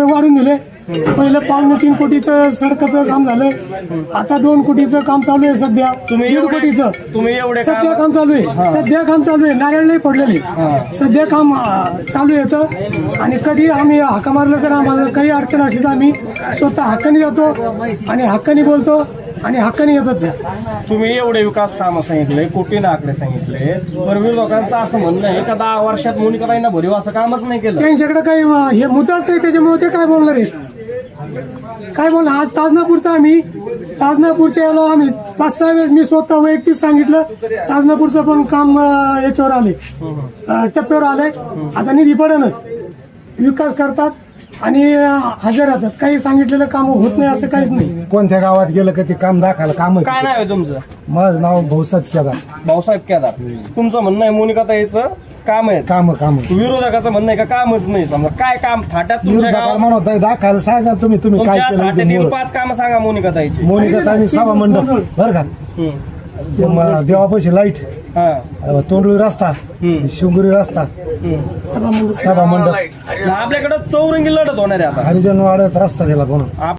वाढून दिले. पहिलं 3.25 कोटीचं सडकाचं काम झालं, आता 2 कोटीचं काम चालू आहे. सध्या 1.5 कोटीचं सध्या काम चालू आहे. सध्या काम चालू आहे. नारळ नाही पडलेले, सध्या काम चालू येतं. आणि कधी आम्ही हाका मारलं तर आम्हाला काही अडचण असली तर आम्ही स्वतः हक्काने जातो आणि हक्काने बोलतो आणि हक्काने येतात. त्या तुम्ही एवढे विकास कामं सांगितले, कोटीने आकडे सांगितले, पण विरोधकांचं असं म्हणणं आहे का 10 वर्षात मोनिकाताईंना भरीव असं कामच नाही केलं. त्यांच्याकडे काही हे मुद्दाच नाही, त्याच्यामुळे ते काय बोलणार आहे. काय बोलणार. आज ताजनापूरच्या याला आम्ही 5-6 वेळेस मी स्वतः वैयक्तिक सांगितलं. ताजनापूरचं पण काम याच्यावर आले, टप्प्यावर आलंय. आता निधी पडणच, विकास करतात आणि हजर राहतात. काही सांगितलेलं काम होत नाही असं काहीच नाही. कोणत्या गावात गेलं का ते काम दाखवायला काम. काय नाव आहे तुमचं? माझं नाव भाऊसाहेब केदार. भाऊसाहेब केदार. तुमचं म्हणणं आहे मोनिकाताईचं काम आहे, काम विरोधकाचं म्हणणं आहे का कामच नाही. समजा काय काम थाट्यात तुमच्या गावात म्हणत दाखवायला सांगा तुम्ही काय तुमच्या केलं. थाट्यातील 5 कामं सांगा मोनिकाताईची. मोनिकाताईंनी सभा मंडप बरं का, देवापाशी लाईट, तोंडळी रस्ता, शिवगुरी रस्ता, सभा मंडप. आपल्याकडे चौरंगी लढत होणार आहे आता. हरिजन वाड्यात रस्ता दिला म्हणून.